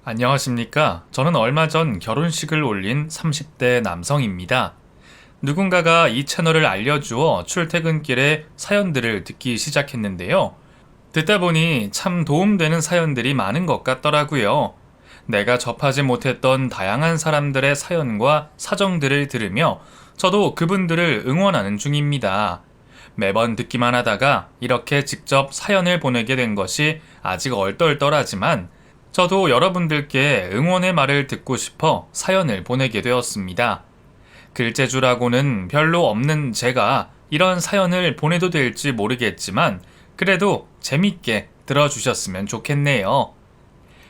안녕하십니까. 저는 얼마 전 결혼식을 올린 30대 남성입니다. 누군가가 이 채널을 알려주어 출퇴근길에 사연들을 듣기 시작했는데요. 듣다 보니 참 도움되는 사연들이 많은 것 같더라고요. 내가 접하지 못했던 다양한 사람들의 사연과 사정들을 들으며 저도 그분들을 응원하는 중입니다. 매번 듣기만 하다가 이렇게 직접 사연을 보내게 된 것이 아직 얼떨떨하지만 저도 여러분들께 응원의 말을 듣고 싶어 사연을 보내게 되었습니다. 글재주라고는 별로 없는 제가 이런 사연을 보내도 될지 모르겠지만 그래도 재밌게 들어주셨으면 좋겠네요.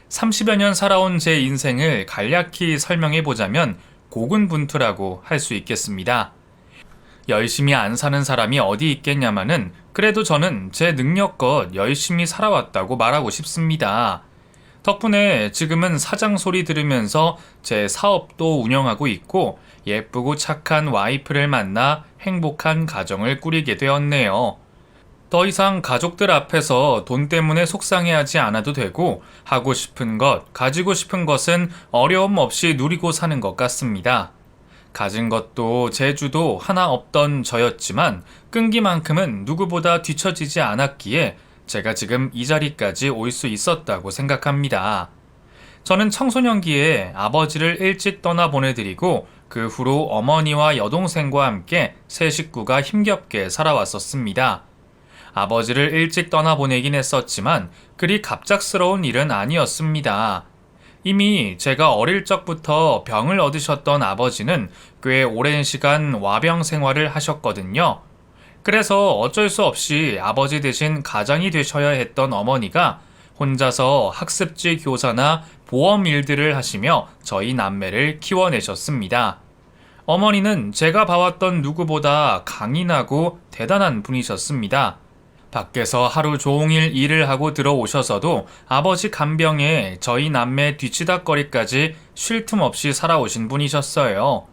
30여 년 살아온 제 인생을 간략히 설명해 보자면 고군분투라고 할 수 있겠습니다. 열심히 안 사는 사람이 어디 있겠냐마는 그래도 저는 제 능력껏 열심히 살아왔다고 말하고 싶습니다. 덕분에 지금은 사장 소리 들으면서 제 사업도 운영하고 있고 예쁘고 착한 와이프를 만나 행복한 가정을 꾸리게 되었네요. 더 이상 가족들 앞에서 돈 때문에 속상해하지 않아도 되고 하고 싶은 것, 가지고 싶은 것은 어려움 없이 누리고 사는 것 같습니다. 가진 것도 재주도 하나 없던 저였지만 끈기만큼은 누구보다 뒤처지지 않았기에 제가 지금 이 자리까지 올 수 있었다고 생각합니다. 저는 청소년기에 아버지를 일찍 떠나보내드리고 그 후로 어머니와 여동생과 함께 세 식구가 힘겹게 살아왔었습니다. 아버지를 일찍 떠나보내긴 했었지만 그리 갑작스러운 일은 아니었습니다. 이미 제가 어릴 적부터 병을 얻으셨던 아버지는 꽤 오랜 시간 와병 생활을 하셨거든요. 그래서 어쩔 수 없이 아버지 대신 가장이 되셔야 했던 어머니가 혼자서 학습지 교사나 보험 일들을 하시며 저희 남매를 키워내셨습니다. 어머니는 제가 봐왔던 누구보다 강인하고 대단한 분이셨습니다. 밖에서 하루 종일 일을 하고 들어오셔서도 아버지 간병에 저희 남매 뒤치다거리까지 쉴 틈 없이 살아오신 분이셨어요.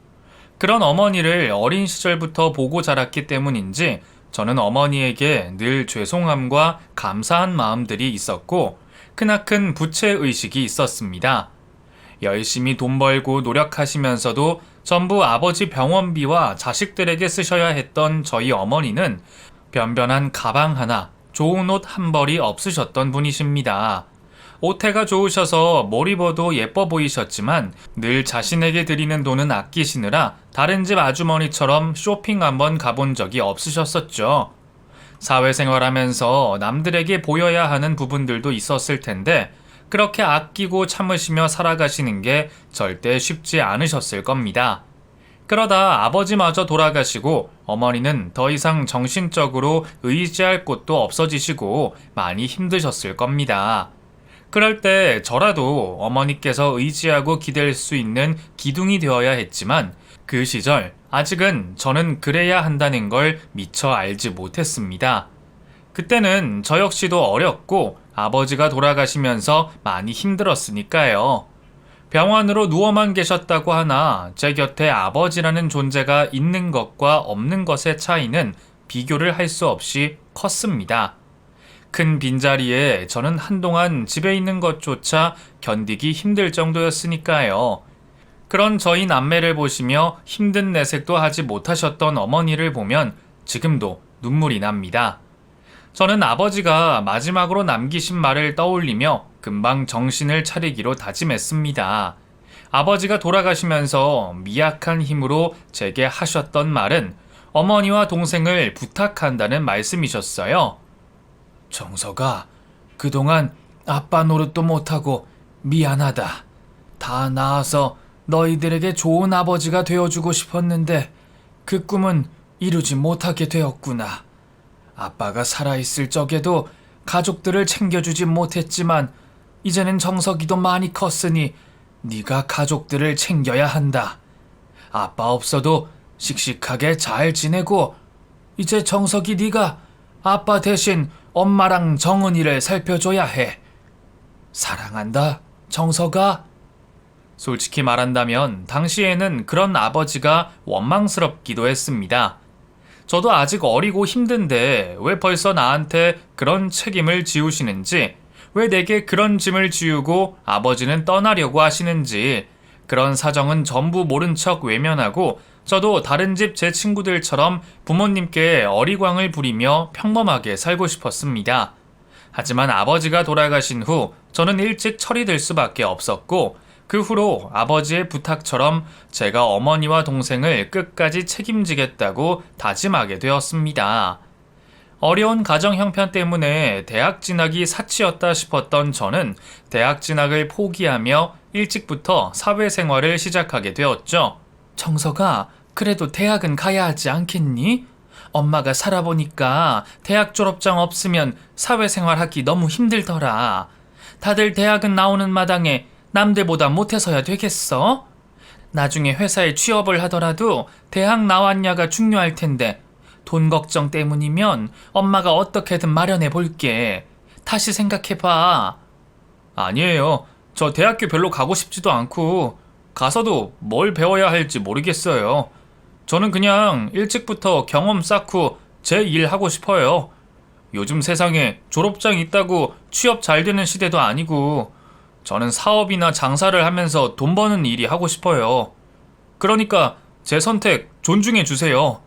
그런 어머니를 어린 시절부터 보고 자랐기 때문인지 저는 어머니에게 늘 죄송함과 감사한 마음들이 있었고 크나큰 부채의식이 있었습니다. 열심히 돈 벌고 노력하시면서도 전부 아버지 병원비와 자식들에게 쓰셔야 했던 저희 어머니는 변변한 가방 하나, 좋은 옷 한 벌이 없으셨던 분이십니다. 옷태가 좋으셔서 뭘 입어도 예뻐 보이셨지만 늘 자신에게 드리는 돈은 아끼시느라 다른 집 아주머니처럼 쇼핑 한번 가본 적이 없으셨었죠. 사회생활하면서 남들에게 보여야 하는 부분들도 있었을 텐데 그렇게 아끼고 참으시며 살아가시는 게 절대 쉽지 않으셨을 겁니다. 그러다 아버지마저 돌아가시고 어머니는 더 이상 정신적으로 의지할 곳도 없어지시고 많이 힘드셨을 겁니다. 그럴 때 저라도 어머니께서 의지하고 기댈 수 있는 기둥이 되어야 했지만 그 시절 아직은 저는 그래야 한다는 걸 미처 알지 못했습니다. 그때는 저 역시도 어렸고 아버지가 돌아가시면서 많이 힘들었으니까요. 병원으로 누워만 계셨다고 하나 제 곁에 아버지라는 존재가 있는 것과 없는 것의 차이는 비교를 할 수 없이 컸습니다. 큰 빈자리에 저는 한동안 집에 있는 것조차 견디기 힘들 정도였으니까요. 그런 저희 남매를 보시며 힘든 내색도 하지 못하셨던 어머니를 보면 지금도 눈물이 납니다. 저는 아버지가 마지막으로 남기신 말을 떠올리며 금방 정신을 차리기로 다짐했습니다. 아버지가 돌아가시면서 미약한 힘으로 제게 하셨던 말은 어머니와 동생을 부탁한다는 말씀이셨어요. 정석아, 그동안 아빠 노릇도 못하고 미안하다. 다 나아서 너희들에게 좋은 아버지가 되어주고 싶었는데 그 꿈은 이루지 못하게 되었구나. 아빠가 살아있을 적에도 가족들을 챙겨주지 못했지만 이제는 정석이도 많이 컸으니 네가 가족들을 챙겨야 한다. 아빠 없어도 씩씩하게 잘 지내고 이제 정석이 네가 아빠 대신 엄마랑 정은이를 살펴줘야 해. 사랑한다, 정석아. 솔직히 말한다면 당시에는 그런 아버지가 원망스럽기도 했습니다. 저도 아직 어리고 힘든데 왜 벌써 나한테 그런 책임을 지우시는지 왜 내게 그런 짐을 지우고 아버지는 떠나려고 하시는지, 그런 사정은 전부 모른 척 외면하고 저도 다른 집 제 친구들처럼 부모님께 어리광을 부리며 평범하게 살고 싶었습니다. 하지만 아버지가 돌아가신 후 저는 일찍 처리될 수밖에 없었고, 그 후로 아버지의 부탁처럼 제가 어머니와 동생을 끝까지 책임지겠다고 다짐하게 되었습니다. 어려운 가정 형편 때문에 대학 진학이 사치였다 싶었던 저는 대학 진학을 포기하며 일찍부터 사회생활을 시작하게 되었죠. 정서가, 그래도 대학은 가야 하지 않겠니? 엄마가 살아보니까 대학 졸업장 없으면 사회생활 하기 너무 힘들더라. 다들 대학은 나오는 마당에 남들보다 못해서야 되겠어? 나중에 회사에 취업을 하더라도 대학 나왔냐가 중요할 텐데 돈 걱정 때문이면 엄마가 어떻게든 마련해 볼게. 다시 생각해봐. 아니에요. 저 대학교 별로 가고 싶지도 않고 가서도 뭘 배워야 할지 모르겠어요. 저는 그냥 일찍부터 경험 쌓고 제 일 하고 싶어요. 요즘 세상에 졸업장 있다고 취업 잘 되는 시대도 아니고 저는 사업이나 장사를 하면서 돈 버는 일이 하고 싶어요. 그러니까 제 선택 존중해 주세요.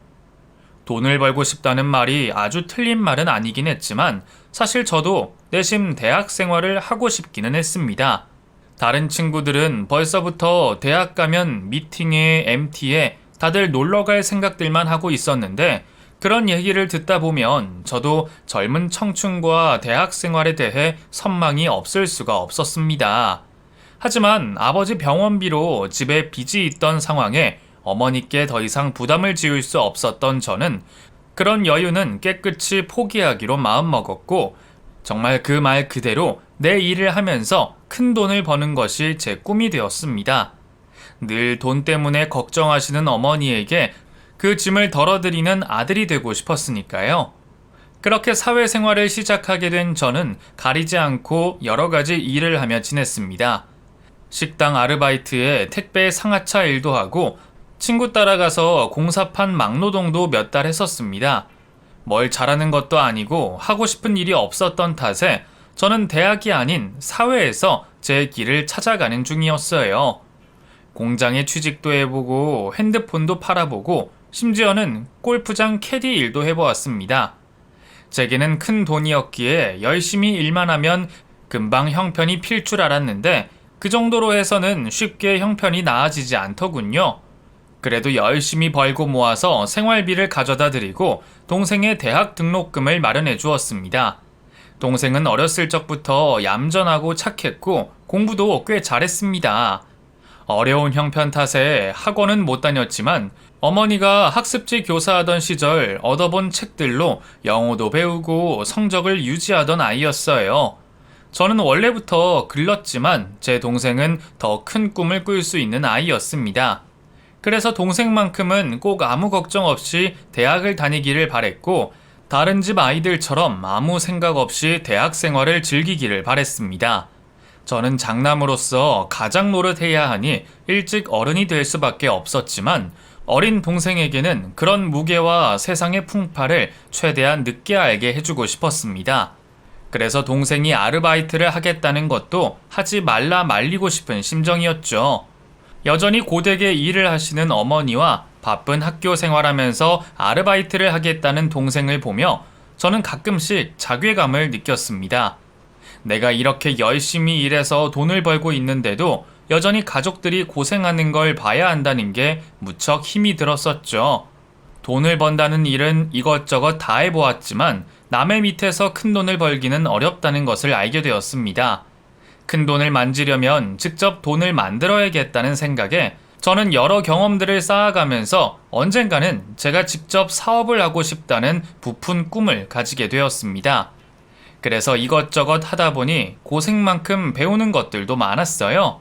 돈을 벌고 싶다는 말이 아주 틀린 말은 아니긴 했지만 사실 저도 내심 대학 생활을 하고 싶기는 했습니다. 다른 친구들은 벌써부터 대학 가면 미팅에 MT에 다들 놀러갈 생각들만 하고 있었는데 그런 얘기를 듣다 보면 저도 젊은 청춘과 대학 생활에 대해 선망이 없을 수가 없었습니다. 하지만 아버지 병원비로 집에 빚이 있던 상황에 어머니께 더 이상 부담을 지을 수 없었던 저는 그런 여유는 깨끗이 포기하기로 마음먹었고 정말 그 말 그대로 내 일을 하면서 큰 돈을 버는 것이 제 꿈이 되었습니다. 늘 돈 때문에 걱정하시는 어머니에게 그 짐을 덜어드리는 아들이 되고 싶었으니까요. 그렇게 사회생활을 시작하게 된 저는 가리지 않고 여러 가지 일을 하며 지냈습니다. 식당 아르바이트에 택배 상하차 일도 하고 친구 따라가서 공사판 막노동도 몇 달 했었습니다. 뭘 잘하는 것도 아니고 하고 싶은 일이 없었던 탓에 저는 대학이 아닌 사회에서 제 길을 찾아가는 중이었어요. 공장에 취직도 해보고 핸드폰도 팔아보고 심지어는 골프장 캐디 일도 해보았습니다. 제게는 큰 돈이었기에 열심히 일만 하면 금방 형편이 필 줄 알았는데 그 정도로 해서는 쉽게 형편이 나아지지 않더군요. 그래도 열심히 벌고 모아서 생활비를 가져다 드리고 동생의 대학 등록금을 마련해 주었습니다. 동생은 어렸을 적부터 얌전하고 착했고 공부도 꽤 잘했습니다. 어려운 형편 탓에 학원은 못 다녔지만 어머니가 학습지 교사하던 시절 얻어본 책들로 영어도 배우고 성적을 유지하던 아이였어요. 저는 원래부터 글렀지만 제 동생은 더 큰 꿈을 꿀 수 있는 아이였습니다. 그래서 동생만큼은 꼭 아무 걱정 없이 대학을 다니기를 바랬고 다른 집 아이들처럼 아무 생각 없이 대학 생활을 즐기기를 바랬습니다. 저는 장남으로서 가장 노릇해야 하니 일찍 어른이 될 수밖에 없었지만 어린 동생에게는 그런 무게와 세상의 풍파를 최대한 늦게 알게 해주고 싶었습니다. 그래서 동생이 아르바이트를 하겠다는 것도 하지 말라 말리고 싶은 심정이었죠. 여전히 고되게 일을 하시는 어머니와 바쁜 학교 생활하면서 아르바이트를 하겠다는 동생을 보며 저는 가끔씩 자괴감을 느꼈습니다. 내가 이렇게 열심히 일해서 돈을 벌고 있는데도 여전히 가족들이 고생하는 걸 봐야 한다는 게 무척 힘이 들었었죠. 돈을 번다는 일은 이것저것 다 해보았지만 남의 밑에서 큰 돈을 벌기는 어렵다는 것을 알게 되었습니다. 큰 돈을 만지려면 직접 돈을 만들어야겠다는 생각에 저는 여러 경험들을 쌓아가면서 언젠가는 제가 직접 사업을 하고 싶다는 부푼 꿈을 가지게 되었습니다. 그래서 이것저것 하다 보니 고생만큼 배우는 것들도 많았어요.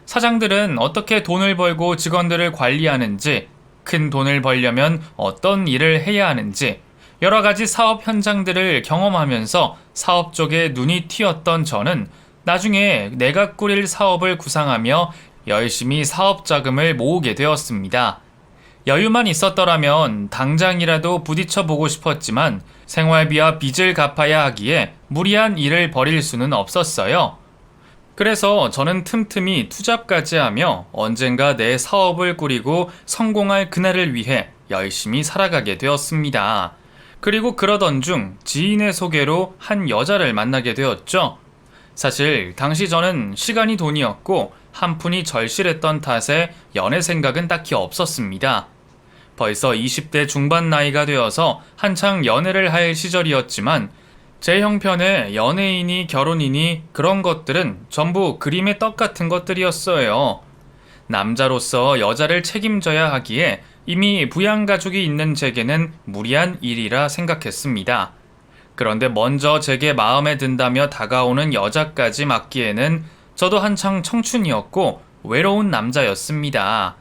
사장들은 어떻게 돈을 벌고 직원들을 관리하는지, 큰 돈을 벌려면 어떤 일을 해야 하는지, 여러 가지 사업 현장들을 경험하면서 사업 쪽에 눈이 튀었던 저는 나중에 내가 꾸릴 사업을 구상하며 열심히 사업 자금을 모으게 되었습니다. 여유만 있었더라면 당장이라도 부딪혀 보고 싶었지만 생활비와 빚을 갚아야 하기에 무리한 일을 벌일 수는 없었어요. 그래서 저는 틈틈이 투잡까지 하며 언젠가 내 사업을 꾸리고 성공할 그날을 위해 열심히 살아가게 되었습니다. 그리고 그러던 중 지인의 소개로 한 여자를 만나게 되었죠. 사실 당시 저는 시간이 돈이었고 한 푼이 절실했던 탓에 연애 생각은 딱히 없었습니다. 벌써 20대 중반 나이가 되어서 한창 연애를 할 시절이었지만 제 형편에 연예인이 결혼이니 그런 것들은 전부 그림의 떡 같은 것들이었어요. 남자로서 여자를 책임져야 하기에 이미 부양가족이 있는 제게는 무리한 일이라 생각했습니다. 그런데 먼저 제게 마음에 든다며 다가오는 여자까지 맡기에는 저도 한창 청춘이었고 외로운 남자였습니다.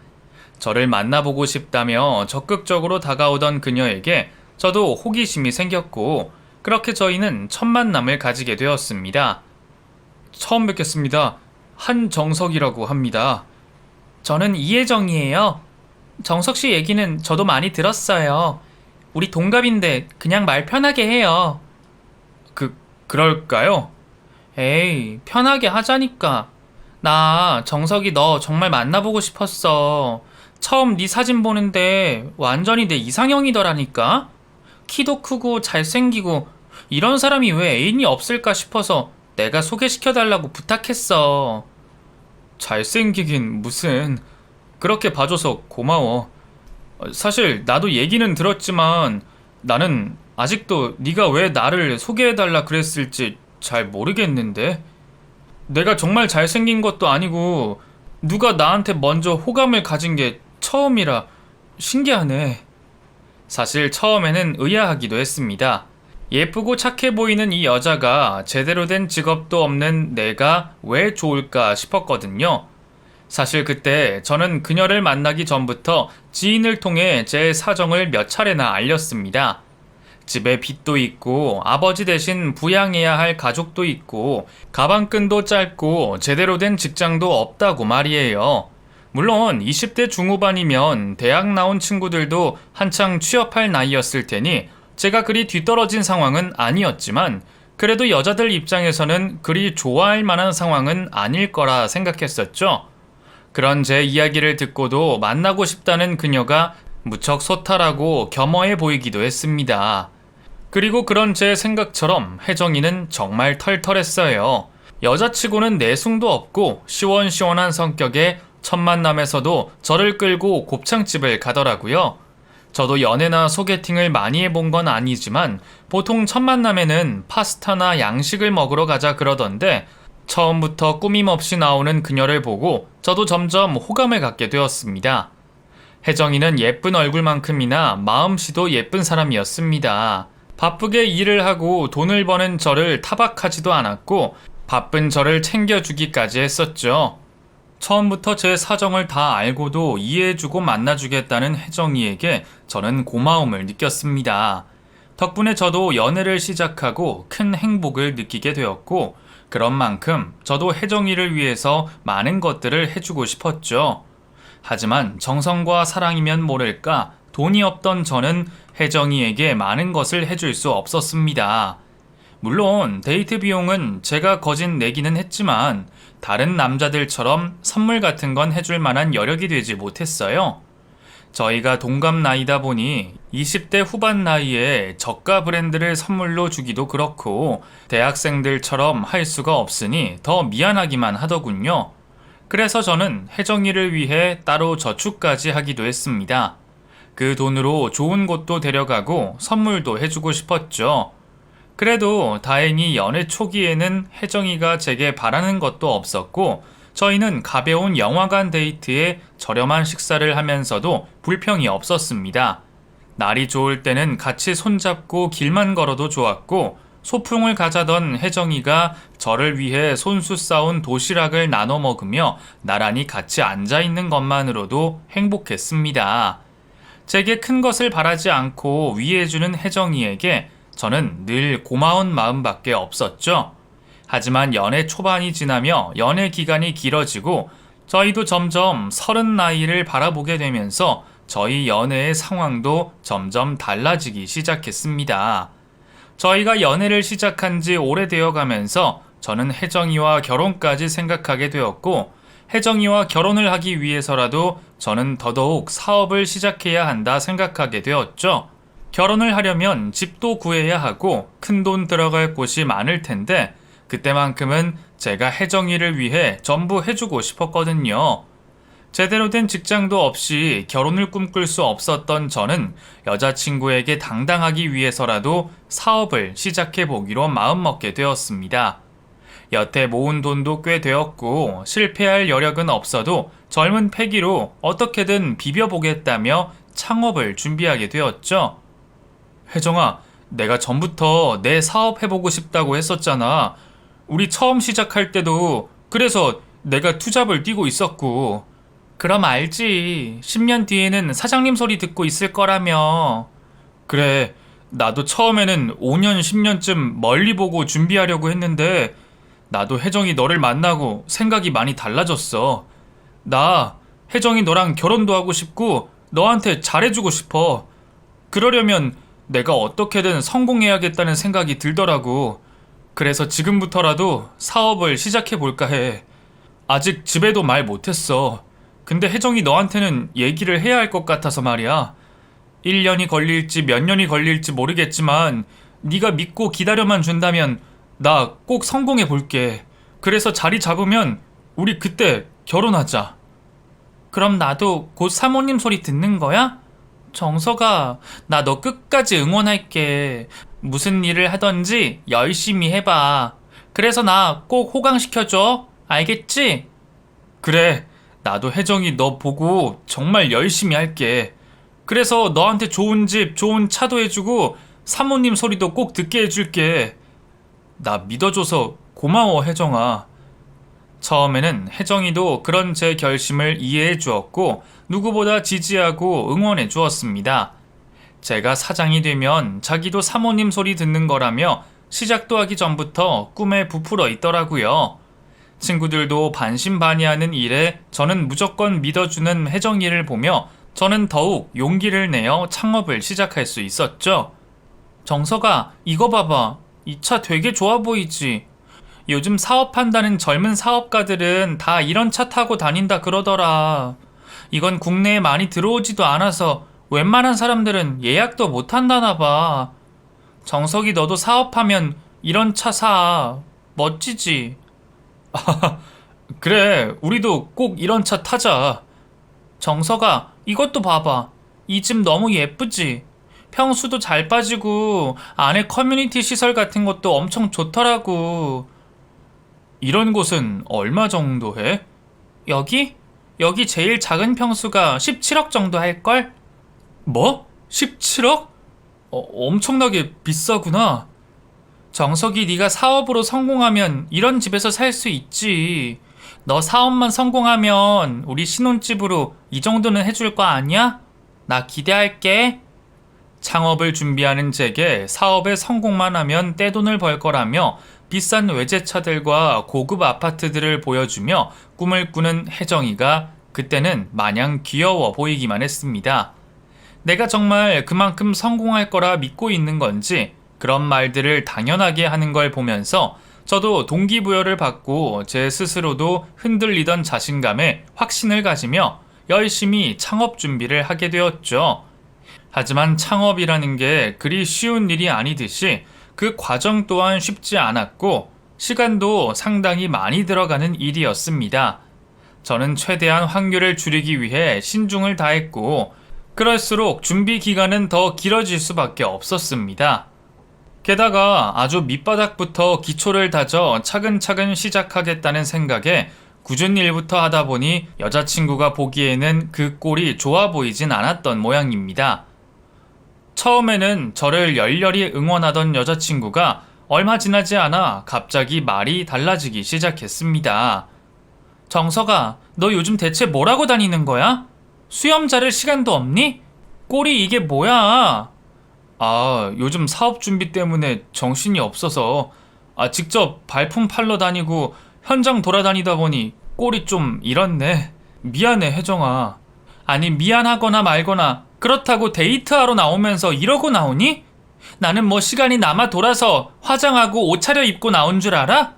저를 만나보고 싶다며 적극적으로 다가오던 그녀에게 저도 호기심이 생겼고 그렇게 저희는 첫 만남을 가지게 되었습니다. 처음 뵙겠습니다. 한정석이라고 합니다. 저는 이혜정이에요. 정석 씨 얘기는 저도 많이 들었어요. 우리 동갑인데 그냥 말 편하게 해요. 그럴까요? 에이, 편하게 하자니까. 나 정석이 너 정말 만나보고 싶었어. 처음 네 사진 보는데 완전히 내 이상형이더라니까? 키도 크고 잘생기고 이런 사람이 왜 애인이 없을까 싶어서 내가 소개시켜달라고 부탁했어. 잘생기긴 무슨. 그렇게 봐줘서 고마워. 사실 나도 얘기는 들었지만 나는 아직도 네가 왜 나를 소개해달라 그랬을지 잘 모르겠는데. 내가 정말 잘생긴 것도 아니고 누가 나한테 먼저 호감을 가진 게 처음이라 신기하네. 사실 처음에는 의아하기도 했습니다. 예쁘고 착해 보이는 이 여자가 제대로 된 직업도 없는 내가 왜 좋을까 싶었거든요. 사실 그때 저는 그녀를 만나기 전부터 지인을 통해 제 사정을 몇 차례나 알렸습니다. 집에 빚도 있고 아버지 대신 부양해야 할 가족도 있고 가방끈도 짧고 제대로 된 직장도 없다고 말이에요. 물론 20대 중후반이면 대학 나온 친구들도 한창 취업할 나이였을 테니 제가 그리 뒤떨어진 상황은 아니었지만 그래도 여자들 입장에서는 그리 좋아할 만한 상황은 아닐 거라 생각했었죠. 그런 제 이야기를 듣고도 만나고 싶다는 그녀가 무척 소탈하고 겸허해 보이기도 했습니다. 그리고 그런 제 생각처럼 혜정이는 정말 털털했어요. 여자치고는 내숭도 없고 시원시원한 성격에 첫 만남에서도 저를 끌고 곱창집을 가더라고요. 저도 연애나 소개팅을 많이 해본 건 아니지만 보통 첫 만남에는 파스타나 양식을 먹으러 가자 그러던데 처음부터 꾸밈없이 나오는 그녀를 보고 저도 점점 호감을 갖게 되었습니다. 혜정이는 예쁜 얼굴만큼이나 마음씨도 예쁜 사람이었습니다. 바쁘게 일을 하고 돈을 버는 저를 타박하지도 않았고 바쁜 저를 챙겨주기까지 했었죠. 처음부터 제 사정을 다 알고도 이해해주고 만나주겠다는 혜정이에게 저는 고마움을 느꼈습니다. 덕분에 저도 연애를 시작하고 큰 행복을 느끼게 되었고 그런 만큼 저도 혜정이를 위해서 많은 것들을 해주고 싶었죠. 하지만 정성과 사랑이면 모를까 돈이 없던 저는 혜정이에게 많은 것을 해줄 수 없었습니다. 물론 데이트 비용은 제가 거진 내기는 했지만 다른 남자들처럼 선물 같은 건 해줄 만한 여력이 되지 못했어요. 저희가 동갑 나이다 보니 20대 후반 나이에 저가 브랜드를 선물로 주기도 그렇고 대학생들처럼 할 수가 없으니 더 미안하기만 하더군요. 그래서 저는 혜정이를 위해 따로 저축까지 하기도 했습니다. 그 돈으로 좋은 곳도 데려가고 선물도 해주고 싶었죠. 그래도 다행히 연애 초기에는 혜정이가 제게 바라는 것도 없었고 저희는 가벼운 영화관 데이트에 저렴한 식사를 하면서도 불평이 없었습니다. 날이 좋을 때는 같이 손잡고 길만 걸어도 좋았고 소풍을 가자던 혜정이가 저를 위해 손수 싸온 도시락을 나눠 먹으며 나란히 같이 앉아있는 것만으로도 행복했습니다. 제게 큰 것을 바라지 않고 위해주는 혜정이에게 저는 늘 고마운 마음밖에 없었죠. 하지만 연애 초반이 지나며 연애 기간이 길어지고 저희도 점점 30 나이를 바라보게 되면서 저희 연애의 상황도 점점 달라지기 시작했습니다. 저희가 연애를 시작한 지 오래되어 가면서 저는 혜정이와 결혼까지 생각하게 되었고, 혜정이와 결혼을 하기 위해서라도 저는 더더욱 사업을 시작해야 한다 생각하게 되었죠. 결혼을 하려면 집도 구해야 하고 큰 돈 들어갈 곳이 많을 텐데 그때만큼은 제가 혜정이를 위해 전부 해주고 싶었거든요. 제대로 된 직장도 없이 결혼을 꿈꿀 수 없었던 저는 여자친구에게 당당하기 위해서라도 사업을 시작해 보기로 마음먹게 되었습니다. 여태 모은 돈도 꽤 되었고 실패할 여력은 없어도 젊은 패기로 어떻게든 비벼보겠다며 창업을 준비하게 되었죠. 혜정아, 내가 전부터 내 사업 해보고 싶다고 했었잖아. 우리 처음 시작할 때도 그래서 내가 투잡을 뛰고 있었고. 그럼 알지. 10년 뒤에는 사장님 소리 듣고 있을 거라며. 그래, 나도 처음에는 5년, 10년쯤 멀리 보고 준비하려고 했는데 나도 혜정이 너를 만나고 생각이 많이 달라졌어. 나 혜정이 너랑 결혼도 하고 싶고 너한테 잘해주고 싶어. 그러려면 내가 어떻게든 성공해야겠다는 생각이 들더라고. 그래서 지금부터라도 사업을 시작해볼까 해. 아직 집에도 말 못했어. 근데 혜정이 너한테는 얘기를 해야 할 것 같아서 말이야. 1년이 걸릴지 몇 년이 걸릴지 모르겠지만 네가 믿고 기다려만 준다면 나 꼭 성공해 볼게. 그래서 자리 잡으면 우리 그때 결혼하자. 그럼 나도 곧 사모님 소리 듣는 거야? 정석아, 나 너 끝까지 응원할게. 무슨 일을 하던지 열심히 해봐. 그래서 나 꼭 호강시켜줘. 알겠지? 그래, 나도 혜정이 너 보고 정말 열심히 할게. 그래서 너한테 좋은 집, 좋은 차도 해주고 사모님 소리도 꼭 듣게 해줄게. 나 믿어줘서 고마워, 혜정아. 처음에는 혜정이도 그런 제 결심을 이해해 주었고 누구보다 지지하고 응원해 주었습니다. 제가 사장이 되면 자기도 사모님 소리 듣는 거라며 시작도 하기 전부터 꿈에 부풀어 있더라고요. 친구들도 반신반의하는 일에 저는 무조건 믿어주는 혜정이를 보며 저는 더욱 용기를 내어 창업을 시작할 수 있었죠. 정석아, 이거 봐봐. 이 차 되게 좋아 보이지? 요즘 사업한다는 젊은 사업가들은 다 이런 차 타고 다닌다 그러더라. 이건 국내에 많이 들어오지도 않아서 웬만한 사람들은 예약도 못 한다나 봐. 정석이 너도 사업하면 이런 차 사. 멋지지? 그래, 우리도 꼭 이런 차 타자. 정석아, 이것도 봐봐. 이 집 너무 예쁘지? 평수도 잘 빠지고 안에 커뮤니티 시설 같은 것도 엄청 좋더라고. 이런 곳은 얼마 정도 해? 여기? 여기 제일 작은 평수가 17억 정도 할걸? 뭐? 17억? 엄청나게 비싸구나. 정석이 네가 사업으로 성공하면 이런 집에서 살 수 있지. 너 사업만 성공하면 우리 신혼집으로 이 정도는 해줄 거 아니야? 나 기대할게. 창업을 준비하는 제게 사업에 성공만 하면 떼돈을 벌 거라며 비싼 외제차들과 고급 아파트들을 보여주며 꿈을 꾸는 혜정이가 그때는 마냥 귀여워 보이기만 했습니다. 내가 정말 그만큼 성공할 거라 믿고 있는 건지 그런 말들을 당연하게 하는 걸 보면서 저도 동기부여를 받고 제 스스로도 흔들리던 자신감에 확신을 가지며 열심히 창업 준비를 하게 되었죠. 하지만 창업이라는 게 그리 쉬운 일이 아니듯이 그 과정 또한 쉽지 않았고 시간도 상당히 많이 들어가는 일이었습니다. 저는 최대한 확률을 줄이기 위해 신중을 다했고 그럴수록 준비 기간은 더 길어질 수밖에 없었습니다. 게다가 아주 밑바닥부터 기초를 다져 차근차근 시작하겠다는 생각에 굳은 일부터 하다 보니 여자친구가 보기에는 그 꼴이 좋아 보이진 않았던 모양입니다. 처음에는 저를 열렬히 응원하던 여자친구가 얼마 지나지 않아 갑자기 말이 달라지기 시작했습니다. 정석아, 너 요즘 대체 뭐라고 다니는 거야? 수염 자를 시간도 없니? 꼴이 이게 뭐야? 요즘 사업 준비 때문에 정신이 없어서 직접 발품 팔러 다니고 현장 돌아다니다 보니 꼴이 좀 이렇네. 미안해, 혜정아. 아니 미안하거나 말거나 그렇다고 데이트하러 나오면서 이러고 나오니? 나는 뭐 시간이 남아 돌아서 화장하고 옷 차려입고 나온 줄 알아?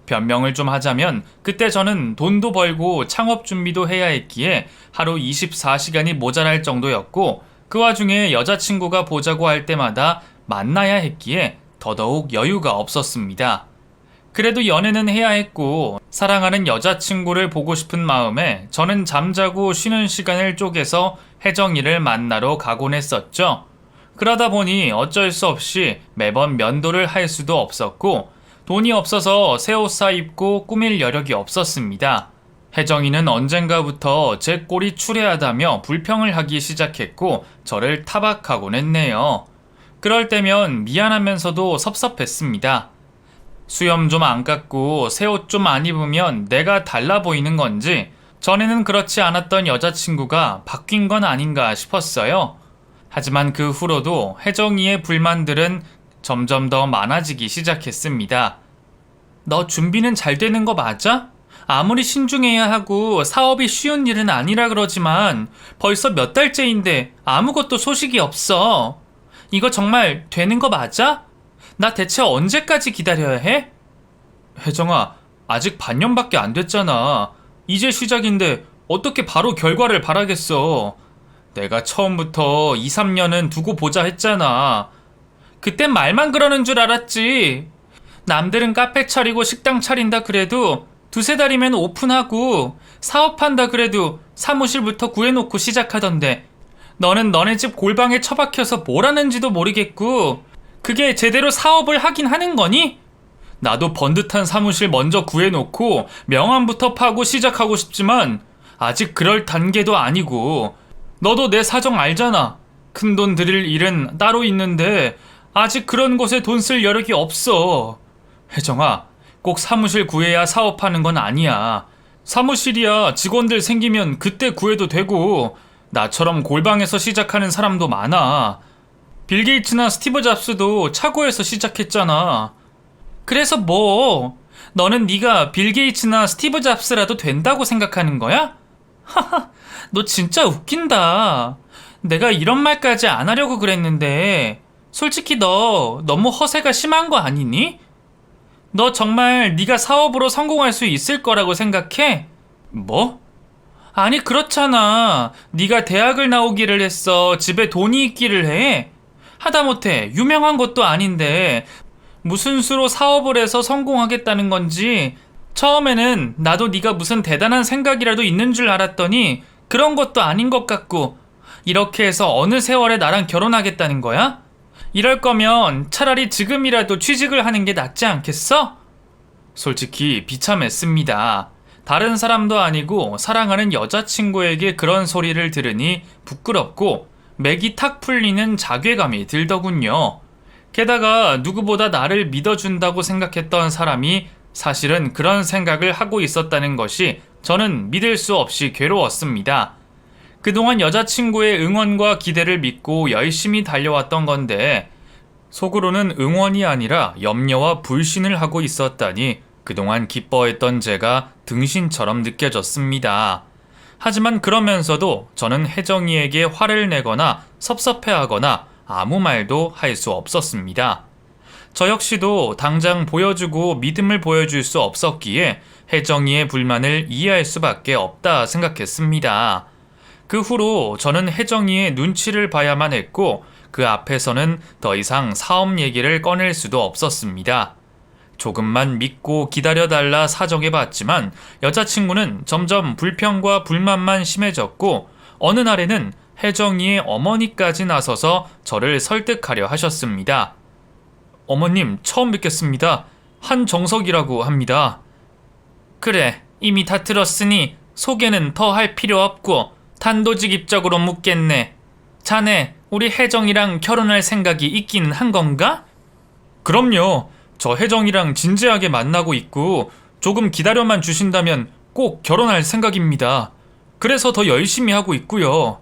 변명을 좀 하자면 그때 저는 돈도 벌고 창업 준비도 해야 했기에 하루 24시간이 모자랄 정도였고 그 와중에 여자친구가 보자고 할 때마다 만나야 했기에 더더욱 여유가 없었습니다. 그래도 연애는 해야 했고 사랑하는 여자친구를 보고 싶은 마음에 저는 잠자고 쉬는 시간을 쪼개서 혜정이를 만나러 가곤 했었죠. 그러다 보니 어쩔 수 없이 매번 면도를 할 수도 없었고 돈이 없어서 새 옷 사 입고 꾸밀 여력이 없었습니다. 혜정이는 언젠가부터 제 꼴이 추레하다며 불평을 하기 시작했고 저를 타박하곤 했네요. 그럴 때면 미안하면서도 섭섭했습니다. 수염 좀 안 깎고 새 옷 좀 안 입으면 내가 달라 보이는 건지 전에는 그렇지 않았던 여자친구가 바뀐 건 아닌가 싶었어요. 하지만 그 후로도 혜정이의 불만들은 점점 더 많아지기 시작했습니다. 너 준비는 잘 되는 거 맞아? 아무리 신중해야 하고 사업이 쉬운 일은 아니라 그러지만 벌써 몇 달째인데 아무것도 소식이 없어. 이거 정말 되는 거 맞아? 나 대체 언제까지 기다려야 해? 혜정아, 아직 반년밖에 안 됐잖아. 이제 시작인데 어떻게 바로 결과를 바라겠어. 내가 처음부터 2, 3년은 두고 보자 했잖아. 그땐 말만 그러는 줄 알았지. 남들은 카페 차리고 식당 차린다 그래도 두세 달이면 오픈하고 사업한다 그래도 사무실부터 구해놓고 시작하던데 너는 너네 집 골방에 처박혀서 뭘 하는지도 모르겠고 그게 제대로 사업을 하긴 하는 거니? 나도 번듯한 사무실 먼저 구해놓고 명함부터 파고 시작하고 싶지만 아직 그럴 단계도 아니고 너도 내 사정 알잖아. 큰돈 들일 일은 따로 있는데 아직 그런 곳에 돈 쓸 여력이 없어. 혜정아, 꼭 사무실 구해야 사업하는 건 아니야. 사무실이야 직원들 생기면 그때 구해도 되고 나처럼 골방에서 시작하는 사람도 많아. 빌 게이츠나 스티브 잡스도 차고에서 시작했잖아. 그래서 뭐? 너는 네가 빌 게이츠나 스티브 잡스라도 된다고 생각하는 거야? 하하, 너 진짜 웃긴다. 내가 이런 말까지 안 하려고 그랬는데 솔직히 너 너무 허세가 심한 거 아니니? 너 정말 네가 사업으로 성공할 수 있을 거라고 생각해? 뭐? 아니 그렇잖아. 네가 대학을 나오기를 했어. 집에 돈이 있기를 해. 하다못해 유명한 것도 아닌데 무슨 수로 사업을 해서 성공하겠다는 건지 처음에는 나도 네가 무슨 대단한 생각이라도 있는 줄 알았더니 그런 것도 아닌 것 같고 이렇게 해서 어느 세월에 나랑 결혼하겠다는 거야? 이럴 거면 차라리 지금이라도 취직을 하는 게 낫지 않겠어? 솔직히 비참했습니다. 다른 사람도 아니고 사랑하는 여자친구에게 그런 소리를 들으니 부끄럽고 맥이 탁 풀리는 자괴감이 들더군요. 게다가 누구보다 나를 믿어준다고 생각했던 사람이 사실은 그런 생각을 하고 있었다는 것이 저는 믿을 수 없이 괴로웠습니다. 그동안 여자친구의 응원과 기대를 믿고 열심히 달려왔던 건데 속으로는 응원이 아니라 염려와 불신을 하고 있었다니 그동안 기뻐했던 제가 등신처럼 느껴졌습니다. 하지만 그러면서도 저는 혜정이에게 화를 내거나 섭섭해하거나 아무 말도 할 수 없었습니다. 저 역시도 당장 보여주고 믿음을 보여줄 수 없었기에 혜정이의 불만을 이해할 수밖에 없다 생각했습니다. 그 후로 저는 혜정이의 눈치를 봐야만 했고 그 앞에서는 더 이상 사업 얘기를 꺼낼 수도 없었습니다. 조금만 믿고 기다려달라 사정해봤지만 여자친구는 점점 불평과 불만만 심해졌고 어느 날에는 혜정이의 어머니까지 나서서 저를 설득하려 하셨습니다. 어머님 처음 뵙겠습니다. 한정석이라고 합니다. 그래, 이미 다 들었으니 소개는 더 할 필요 없고 단도직입적으로 묻겠네. 자네 우리 혜정이랑 결혼할 생각이 있기는 한 건가? 그럼요. 저 혜정이랑 진지하게 만나고 있고 조금 기다려만 주신다면 꼭 결혼할 생각입니다. 그래서 더 열심히 하고 있고요.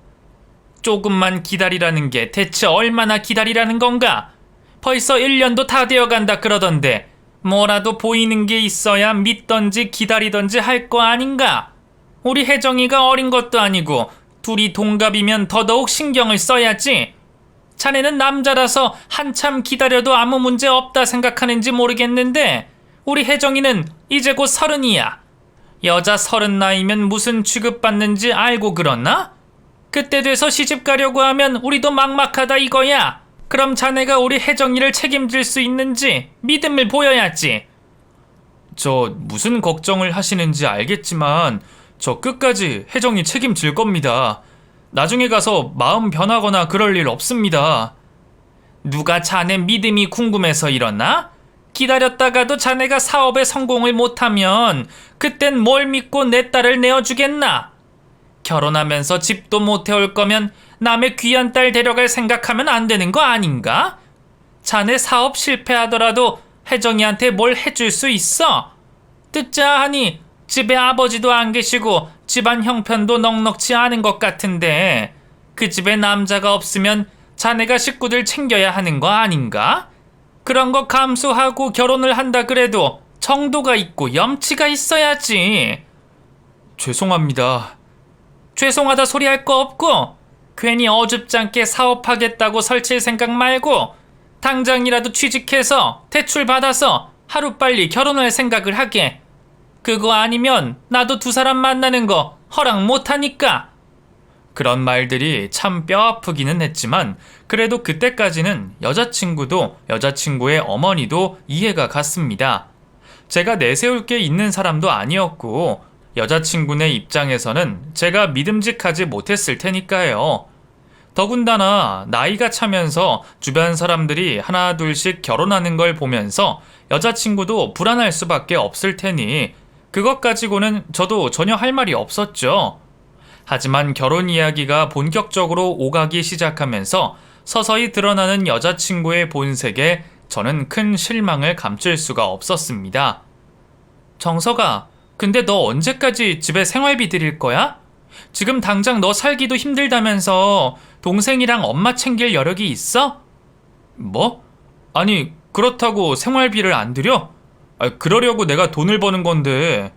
조금만 기다리라는 게 대체 얼마나 기다리라는 건가? 벌써 1년도 다 되어간다 그러던데 뭐라도 보이는 게 있어야 믿던지 기다리던지 할 거 아닌가? 우리 혜정이가 어린 것도 아니고 둘이 동갑이면 더더욱 신경을 써야지. 자네는 남자라서 한참 기다려도 아무 문제 없다 생각하는지 모르겠는데 우리 혜정이는 이제 곧 30이야. 여자 30 나이면 무슨 취급받는지 알고 그러나? 그때 돼서 시집 가려고 하면 우리도 막막하다 이거야. 그럼 자네가 우리 혜정이를 책임질 수 있는지 믿음을 보여야지. 저 무슨 걱정을 하시는지 알겠지만 저 끝까지 혜정이 책임질 겁니다. 나중에 가서 마음 변하거나 그럴 일 없습니다. 누가 자네 믿음이 궁금해서 이러나? 기다렸다가도 자네가 사업에 성공을 못하면 그땐 뭘 믿고 내 딸을 내어주겠나? 결혼하면서 집도 못 해올 거면 남의 귀한 딸 데려갈 생각하면 안 되는 거 아닌가? 자네 사업 실패하더라도 혜정이한테 뭘 해줄 수 있어? 듣자 하니 집에 아버지도 안 계시고 집안 형편도 넉넉지 않은 것 같은데 그 집에 남자가 없으면 자네가 식구들 챙겨야 하는 거 아닌가? 그런 거 감수하고 결혼을 한다 그래도 정도가 있고 염치가 있어야지. 죄송합니다. 죄송하다 소리 할 거 없고 괜히 어줍잖게 사업하겠다고 설칠 생각 말고 당장이라도 취직해서 대출 받아서 하루빨리 결혼할 생각을 하게. 그거 아니면 나도 두 사람 만나는 거 허락 못하니까. 그런 말들이 참 뼈아프기는 했지만 그래도 그때까지는 여자친구도 여자친구의 어머니도 이해가 갔습니다. 제가 내세울 게 있는 사람도 아니었고 여자친구네 입장에서는 제가 믿음직하지 못했을 테니까요. 더군다나 나이가 차면서 주변 사람들이 하나 둘씩 결혼하는 걸 보면서 여자친구도 불안할 수밖에 없을 테니 그것 가지고는 저도 전혀 할 말이 없었죠. 하지만 결혼 이야기가 본격적으로 오가기 시작하면서 서서히 드러나는 여자친구의 본색에 저는 큰 실망을 감출 수가 없었습니다. 정석아, 근데 너 언제까지 집에 생활비 드릴 거야? 지금 당장 너 살기도 힘들다면서 동생이랑 엄마 챙길 여력이 있어? 뭐? 아니, 그렇다고 생활비를 안 드려? 그러려고 내가 돈을 버는 건데.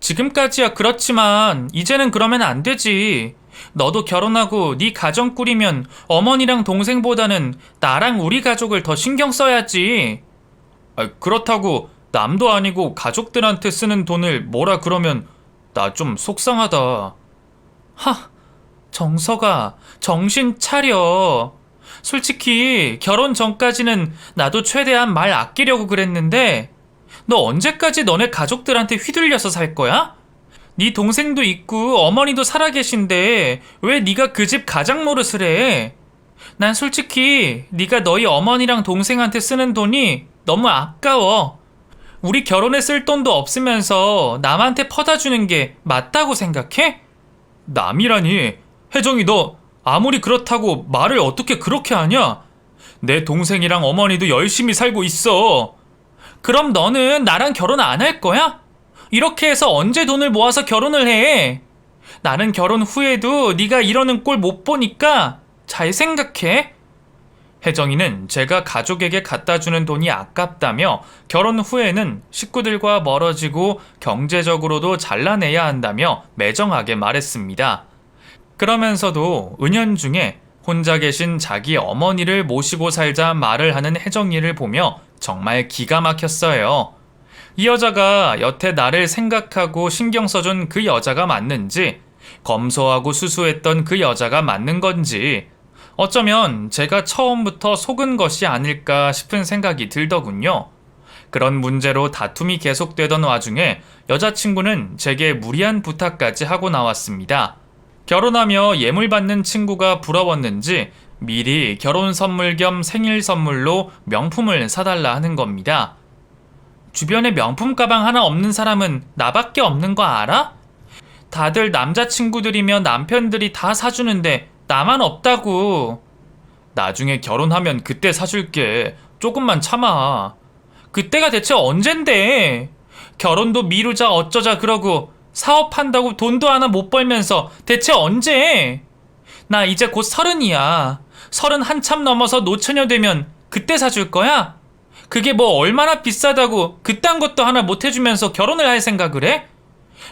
지금까지야 그렇지만 이제는 그러면 안 되지. 너도 결혼하고 네 가정 꾸리면 어머니랑 동생보다는 나랑 우리 가족을 더 신경 써야지. 그렇다고 남도 아니고 가족들한테 쓰는 돈을 뭐라 그러면 나 좀 속상하다. 정석아, 정신 차려. 솔직히 결혼 전까지는 나도 최대한 말 아끼려고 그랬는데 너 언제까지 너네 가족들한테 휘둘려서 살 거야? 네 동생도 있고 어머니도 살아계신데 왜 네가 그 집 가장 노릇을 해? 난 솔직히 네가 너희 어머니랑 동생한테 쓰는 돈이 너무 아까워. 우리 결혼에 쓸 돈도 없으면서 남한테 퍼다 주는 게 맞다고 생각해? 남이라니. 혜정이 너 아무리 그렇다고 말을 어떻게 그렇게 하냐? 내 동생이랑 어머니도 열심히 살고 있어. 그럼 너는 나랑 결혼 안 할 거야? 이렇게 해서 언제 돈을 모아서 결혼을 해? 나는 결혼 후에도 네가 이러는 꼴 못 보니까 잘 생각해. 혜정이는 제가 가족에게 갖다 주는 돈이 아깝다며 결혼 후에는 식구들과 멀어지고 경제적으로도 잘라내야 한다며 매정하게 말했습니다. 그러면서도 은연중에 혼자 계신 자기 어머니를 모시고 살자 말을 하는 혜정이를 보며 정말 기가 막혔어요. 이 여자가 여태 나를 생각하고 신경 써준 그 여자가 맞는지, 검소하고 수수했던 그 여자가 맞는 건지, 어쩌면 제가 처음부터 속은 것이 아닐까 싶은 생각이 들더군요. 그런 문제로 다툼이 계속되던 와중에 여자친구는 제게 무리한 부탁까지 하고 나왔습니다. 결혼하며 예물 받는 친구가 부러웠는지 미리 결혼 선물 겸 생일 선물로 명품을 사달라 하는 겁니다. 주변에 명품 가방 하나 없는 사람은 나밖에 없는 거 알아? 다들 남자친구들이며 남편들이 다 사주는데 나만 없다고. 나중에 결혼하면 그때 사줄게. 조금만 참아. 그때가 대체 언젠데? 결혼도 미루자 어쩌자 그러고 사업한다고 돈도 하나 못 벌면서 대체 언제? 나 이제 곧 30이야. 30 한참 넘어서 노처녀 되면 그때 사줄 거야? 그게 뭐 얼마나 비싸다고 그딴 것도 하나 못 해주면서 결혼을 할 생각을 해?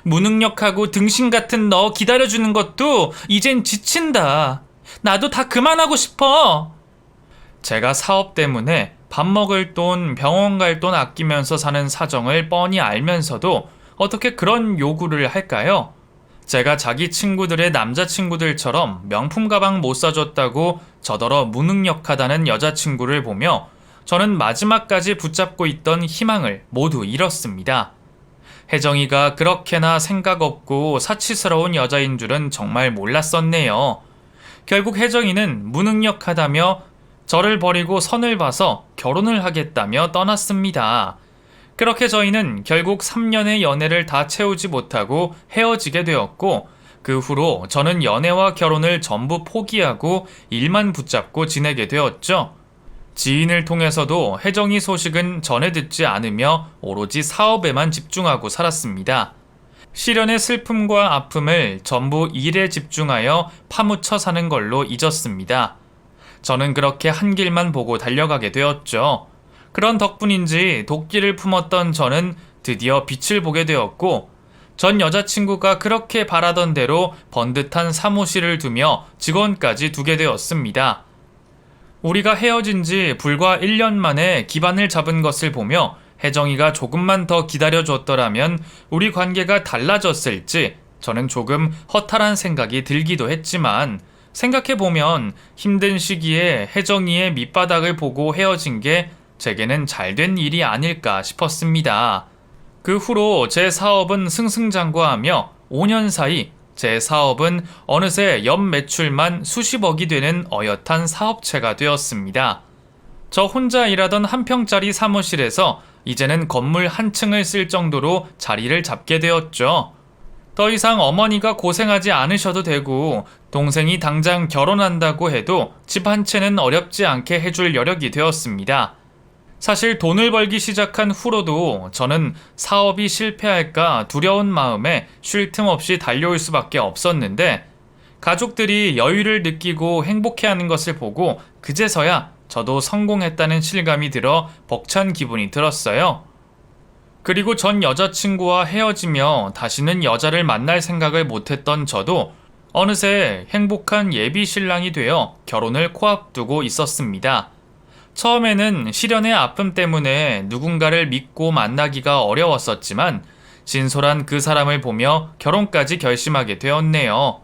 무능력하고 등신 같은 너 기다려주는 것도 이젠 지친다. 나도 다 그만하고 싶어. 제가 사업 때문에 밥 먹을 돈, 병원 갈 돈 아끼면서 사는 사정을 뻔히 알면서도 어떻게 그런 요구를 할까요? 제가 자기 친구들의 남자친구들처럼 명품 가방 못 사줬다고 저더러 무능력하다는 여자친구를 보며 저는 마지막까지 붙잡고 있던 희망을 모두 잃었습니다. 혜정이가 그렇게나 생각 없고 사치스러운 여자인 줄은 정말 몰랐었네요. 결국 혜정이는 무능력하다며 저를 버리고 선을 봐서 결혼을 하겠다며 떠났습니다. 그렇게 저희는 결국 3년의 연애를 다 채우지 못하고 헤어지게 되었고, 그 후로 저는 연애와 결혼을 전부 포기하고 일만 붙잡고 지내게 되었죠. 지인을 통해서도 혜정이 소식은 전해 듣지 않으며 오로지 사업에만 집중하고 살았습니다. 시련의 슬픔과 아픔을 전부 일에 집중하여 파묻혀 사는 걸로 잊었습니다. 저는 그렇게 한 길만 보고 달려가게 되었죠. 그런 덕분인지 도끼를 품었던 저는 드디어 빛을 보게 되었고, 전 여자친구가 그렇게 바라던 대로 번듯한 사무실을 두며 직원까지 두게 되었습니다. 우리가 헤어진 지 불과 1년 만에 기반을 잡은 것을 보며 혜정이가 조금만 더 기다려줬더라면 우리 관계가 달라졌을지 저는 조금 허탈한 생각이 들기도 했지만, 생각해보면 힘든 시기에 혜정이의 밑바닥을 보고 헤어진 게 제게는 잘된 일이 아닐까 싶었습니다. 그 후로 제 사업은 승승장구하며 5년 사이 제 사업은 어느새 연 매출만 수십억이 되는 어엿한 사업체가 되었습니다. 저 혼자 일하던 한 평짜리 사무실에서 이제는 건물 한 층을 쓸 정도로 자리를 잡게 되었죠. 더 이상 어머니가 고생하지 않으셔도 되고 동생이 당장 결혼한다고 해도 집 한 채는 어렵지 않게 해줄 여력이 되었습니다. 사실 돈을 벌기 시작한 후로도 저는 사업이 실패할까 두려운 마음에 쉴 틈 없이 달려올 수밖에 없었는데, 가족들이 여유를 느끼고 행복해하는 것을 보고 그제서야 저도 성공했다는 실감이 들어 벅찬 기분이 들었어요. 그리고 전 여자친구와 헤어지며 다시는 여자를 만날 생각을 못했던 저도 어느새 행복한 예비 신랑이 되어 결혼을 코앞두고 있었습니다. 처음에는 시련의 아픔 때문에 누군가를 믿고 만나기가 어려웠었지만 진솔한 그 사람을 보며 결혼까지 결심하게 되었네요.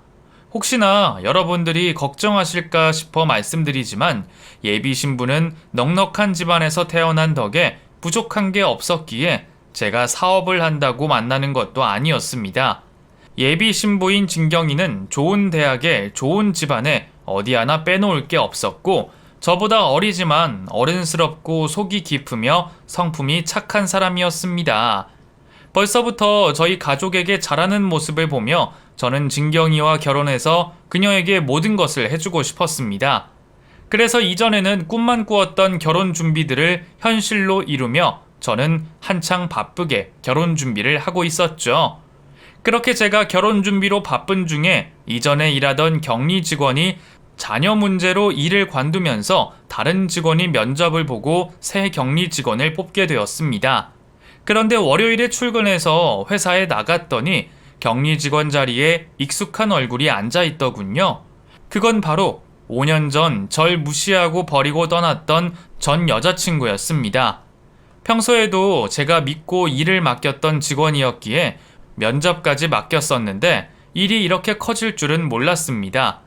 혹시나 여러분들이 걱정하실까 싶어 말씀드리지만 예비 신부는 넉넉한 집안에서 태어난 덕에 부족한 게 없었기에 제가 사업을 한다고 만나는 것도 아니었습니다. 예비 신부인 진경이는 좋은 대학에 좋은 집안에 어디 하나 빼놓을 게 없었고, 저보다 어리지만 어른스럽고 속이 깊으며 성품이 착한 사람이었습니다. 벌써부터 저희 가족에게 잘하는 모습을 보며 저는 진경이와 결혼해서 그녀에게 모든 것을 해주고 싶었습니다. 그래서 이전에는 꿈만 꾸었던 결혼 준비들을 현실로 이루며 저는 한창 바쁘게 결혼 준비를 하고 있었죠. 그렇게 제가 결혼 준비로 바쁜 중에 이전에 일하던 격리 직원이 자녀 문제로 일을 관두면서 다른 직원이 면접을 보고 새 격리 직원을 뽑게 되었습니다. 그런데 월요일에 출근해서 회사에 나갔더니 격리 직원 자리에 익숙한 얼굴이 앉아 있더군요. 그건 바로 5년 전 절 무시하고 버리고 떠났던 전 여자친구였습니다. 평소에도 제가 믿고 일을 맡겼던 직원이었기에 면접까지 맡겼었는데 일이 이렇게 커질 줄은 몰랐습니다.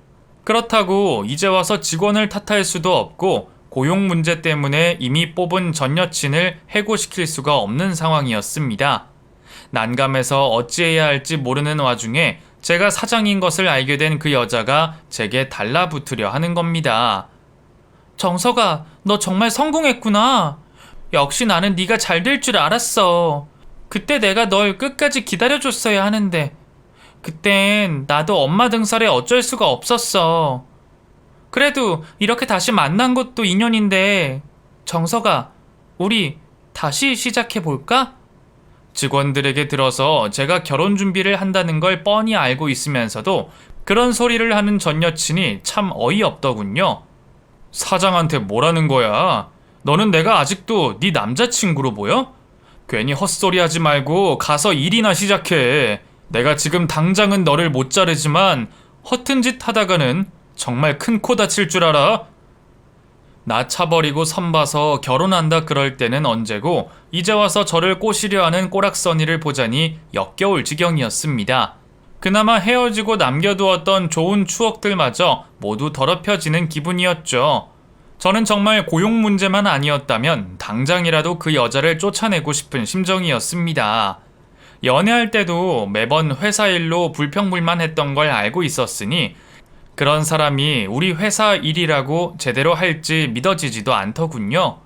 그렇다고 이제 와서 직원을 탓할 수도 없고 고용 문제 때문에 이미 뽑은 전 여친을 해고시킬 수가 없는 상황이었습니다. 난감해서 어찌해야 할지 모르는 와중에 제가 사장인 것을 알게 된 그 여자가 제게 달라붙으려 하는 겁니다. 정석아, 너 정말 성공했구나. 역시 나는 네가 잘 될 줄 알았어. 그때 내가 널 끝까지 기다려줬어야 하는데 그땐 나도 엄마 등살에 어쩔 수가 없었어. 그래도 이렇게 다시 만난 것도 인연인데 정석아, 우리 다시 시작해볼까? 직원들에게 들어서 제가 결혼 준비를 한다는 걸 뻔히 알고 있으면서도 그런 소리를 하는 전 여친이 참 어이없더군요. 사장한테 뭐라는 거야? 너는 내가 아직도 네 남자친구로 보여? 괜히 헛소리 하지 말고 가서 일이나 시작해. 내가 지금 당장은 너를 못 자르지만 허튼 짓 하다가는 정말 큰 코 다칠 줄 알아? 나 차버리고 선봐서 결혼한다 그럴 때는 언제고 이제 와서 저를 꼬시려 하는 꼬락서니를 보자니 역겨울 지경이었습니다. 그나마 헤어지고 남겨두었던 좋은 추억들마저 모두 더럽혀지는 기분이었죠. 저는 정말 고용 문제만 아니었다면 당장이라도 그 여자를 쫓아내고 싶은 심정이었습니다. 연애할 때도 매번 회사 일로 불평불만했던 걸 알고 있었으니 그런 사람이 우리 회사 일이라고 제대로 할지 믿어지지도 않더군요.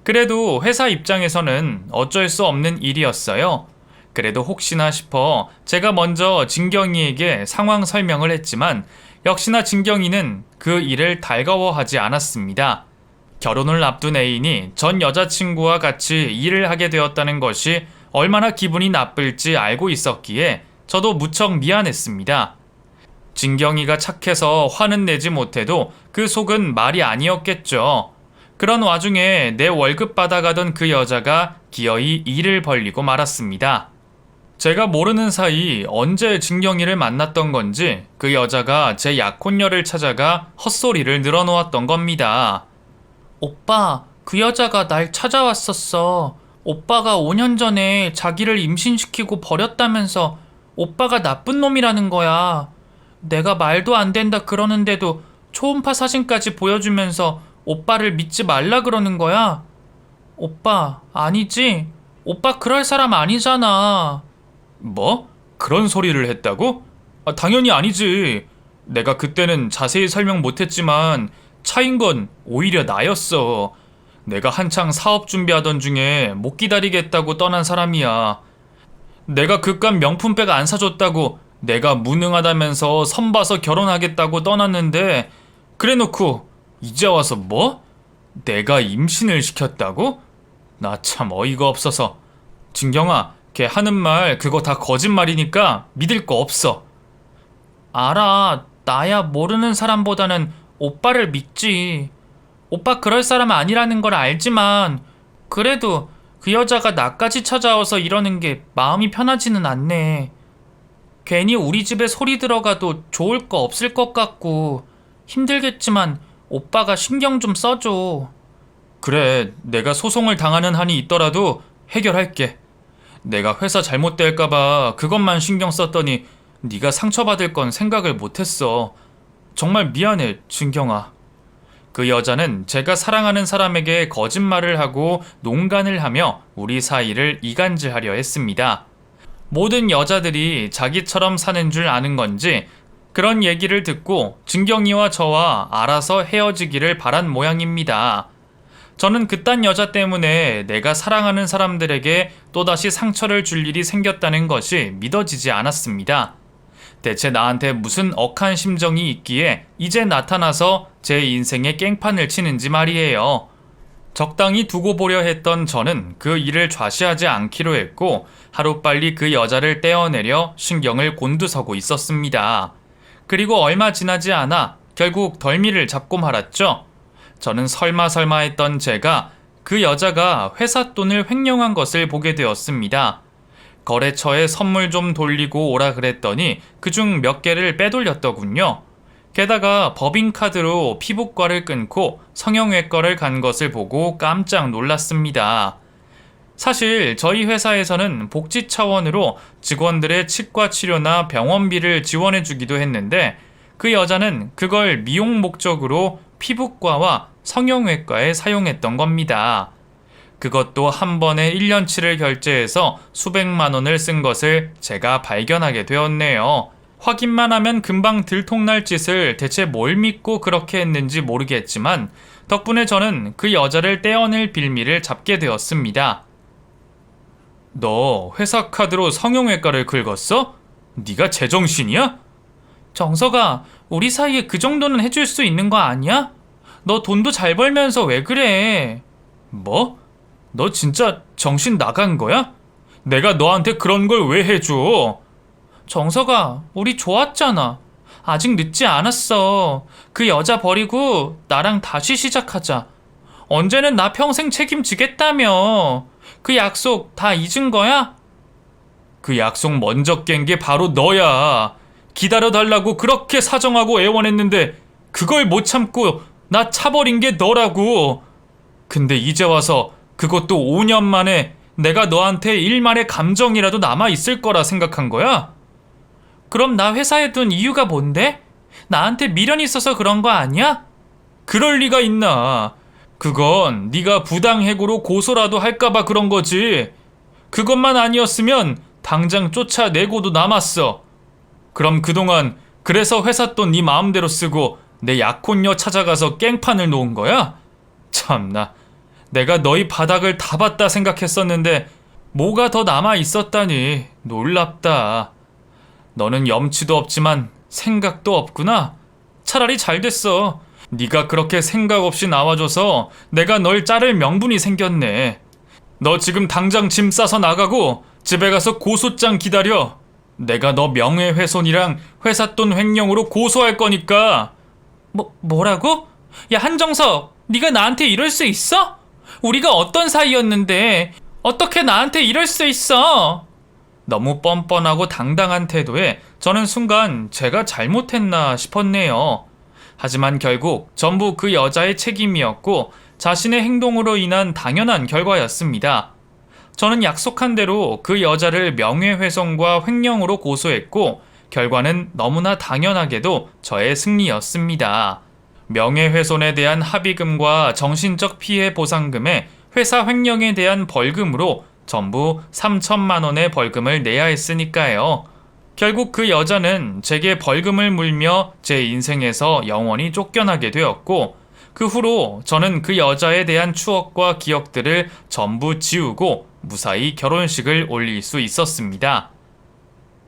그래도 회사 입장에서는 어쩔 수 없는 일이었어요. 그래도 혹시나 싶어 제가 먼저 진경이에게 상황 설명을 했지만 역시나 진경이는 그 일을 달가워하지 않았습니다. 결혼을 앞둔 애인이 전 여자친구와 같이 일을 하게 되었다는 것이 얼마나 기분이 나쁠지 알고 있었기에 저도 무척 미안했습니다. 진경이가 착해서 화는 내지 못해도 그 속은 말이 아니었겠죠. 그런 와중에 내 월급 받아가던 그 여자가 기어이 일을 벌리고 말았습니다. 제가 모르는 사이 언제 진경이를 만났던 건지 그 여자가 제 약혼녀를 찾아가 헛소리를 늘어놓았던 겁니다. 오빠, 그 여자가 날 찾아왔었어. 오빠가 5년 전에 자기를 임신시키고 버렸다면서 오빠가 나쁜 놈이라는 거야. 내가 말도 안 된다 그러는데도 초음파 사진까지 보여주면서 오빠를 믿지 말라 그러는 거야. 오빠, 아니지? 오빠 그럴 사람 아니잖아. 뭐? 그런 소리를 했다고? 당연히 아니지. 내가 그때는 자세히 설명 못했지만 차인 건 오히려 나였어. 내가 한창 사업 준비하던 중에 못 기다리겠다고 떠난 사람이야. 내가 그깟 명품백 안 사줬다고 내가 무능하다면서 선봐서 결혼하겠다고 떠났는데 그래놓고 이제 와서 뭐? 내가 임신을 시켰다고? 나 참 어이가 없어서. 진경아, 걔 하는 말 그거 다 거짓말이니까 믿을 거 없어. 알아. 나야 모르는 사람보다는 오빠를 믿지. 오빠 그럴 사람 아니라는 걸 알지만 그래도 그 여자가 나까지 찾아와서 이러는 게 마음이 편하지는 않네. 괜히 우리 집에 소리 들어가도 좋을 거 없을 것 같고 힘들겠지만 오빠가 신경 좀 써줘. 그래, 내가 소송을 당하는 한이 있더라도 해결할게. 내가 회사 잘못될까봐 그것만 신경 썼더니 네가 상처받을 건 생각을 못했어. 정말 미안해, 진경아. 그 여자는 제가 사랑하는 사람에게 거짓말을 하고 농간을 하며 우리 사이를 이간질하려 했습니다. 모든 여자들이 자기처럼 사는 줄 아는 건지 그런 얘기를 듣고 진경이와 저와 알아서 헤어지기를 바란 모양입니다. 저는 그딴 여자 때문에 내가 사랑하는 사람들에게 또다시 상처를 줄 일이 생겼다는 것이 믿어지지 않았습니다. 대체 나한테 무슨 억한 심정이 있기에 이제 나타나서 제 인생에 깽판을 치는지 말이에요. 적당히 두고 보려 했던 저는 그 일을 좌시하지 않기로 했고 하루빨리 그 여자를 떼어내려 신경을 곤두서고 있었습니다. 그리고 얼마 지나지 않아 결국 덜미를 잡고 말았죠. 저는 설마 했던 제가 그 여자가 회사 돈을 횡령한 것을 보게 되었습니다. 거래처에 선물 좀 돌리고 오라 그랬더니 그중 몇 개를 빼돌렸더군요. 게다가 법인카드로 피부과를 끊고 성형외과를 간 것을 보고 깜짝 놀랐습니다. 사실 저희 회사에서는 복지 차원으로 직원들의 치과 치료나 병원비를 지원해주기도 했는데 그 여자는 그걸 미용 목적으로 피부과와 성형외과에 사용했던 겁니다. 그것도 한 번에 1년치를 결제해서 수백만 원을 쓴 것을 제가 발견하게 되었네요. 확인만 하면 금방 들통날 짓을 대체 뭘 믿고 그렇게 했는지 모르겠지만 덕분에 저는 그 여자를 떼어낼 빌미를 잡게 되었습니다. 너 회사 카드로 성형외과를 긁었어? 네가 제정신이야? 정석아, 우리 사이에 그 정도는 해줄 수 있는 거 아니야? 너 돈도 잘 벌면서 왜 그래? 뭐? 너 진짜 정신 나간 거야? 내가 너한테 그런 걸 왜 해줘? 정석아, 우리 좋았잖아. 아직 늦지 않았어. 그 여자 버리고 나랑 다시 시작하자. 언제는 나 평생 책임지겠다며. 그 약속 다 잊은 거야? 그 약속 먼저 깬 게 바로 너야. 기다려달라고 그렇게 사정하고 애원했는데 그걸 못 참고 나 차버린 게 너라고. 근데 이제 와서 그것도 5년 만에 내가 너한테 일말의 감정이라도 남아있을 거라 생각한 거야? 그럼 나 회사에 둔 이유가 뭔데? 나한테 미련이 있어서 그런 거 아니야? 그럴 리가 있나. 그건 네가 부당해고로 고소라도 할까봐 그런 거지. 그것만 아니었으면 당장 쫓아내고도 남았어. 그럼 그동안 그래서 회사 돈 네 마음대로 쓰고 내 약혼녀 찾아가서 깽판을 놓은 거야? 참나, 내가 너희 바닥을 다 봤다 생각했었는데 뭐가 더 남아 있었다니 놀랍다. 너는 염치도 없지만 생각도 없구나. 차라리 잘 됐어. 네가 그렇게 생각 없이 나와줘서 내가 널 자를 명분이 생겼네. 너 지금 당장 짐 싸서 나가고 집에 가서 고소장 기다려. 내가 너 명예훼손이랑 회사 돈 횡령으로 고소할 거니까. 뭐라고? 야, 한정석, 네가 나한테 이럴 수 있어? 우리가 어떤 사이였는데 어떻게 나한테 이럴 수 있어? 너무 뻔뻔하고 당당한 태도에 저는 순간 제가 잘못했나 싶었네요. 하지만 결국 전부 그 여자의 책임이었고 자신의 행동으로 인한 당연한 결과였습니다. 저는 약속한 대로 그 여자를 명예훼손과 횡령으로 고소했고 결과는 너무나 당연하게도 저의 승리였습니다. 명예훼손에 대한 합의금과 정신적 피해 보상금에 회사 횡령에 대한 벌금으로 전부 3천만 원의 벌금을 내야 했으니까요. 결국 그 여자는 제게 벌금을 물며 제 인생에서 영원히 쫓겨나게 되었고 그 후로 저는 그 여자에 대한 추억과 기억들을 전부 지우고 무사히 결혼식을 올릴 수 있었습니다.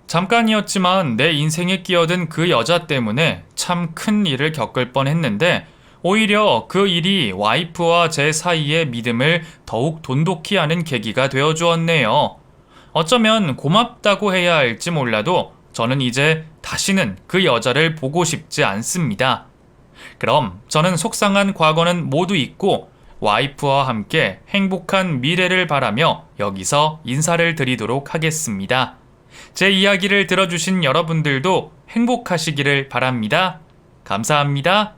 잠깐이었지만 내 인생에 끼어든 그 여자 때문에 참 큰 일을 겪을 뻔했는데 오히려 그 일이 와이프와 제 사이의 믿음을 더욱 돈독히 하는 계기가 되어 주었네요. 어쩌면 고맙다고 해야 할지 몰라도 저는 이제 다시는 그 여자를 보고 싶지 않습니다. 그럼 저는 속상한 과거는 모두 잊고 와이프와 함께 행복한 미래를 바라며 여기서 인사를 드리도록 하겠습니다. 제 이야기를 들어주신 여러분들도 행복하시기를 바랍니다. 감사합니다.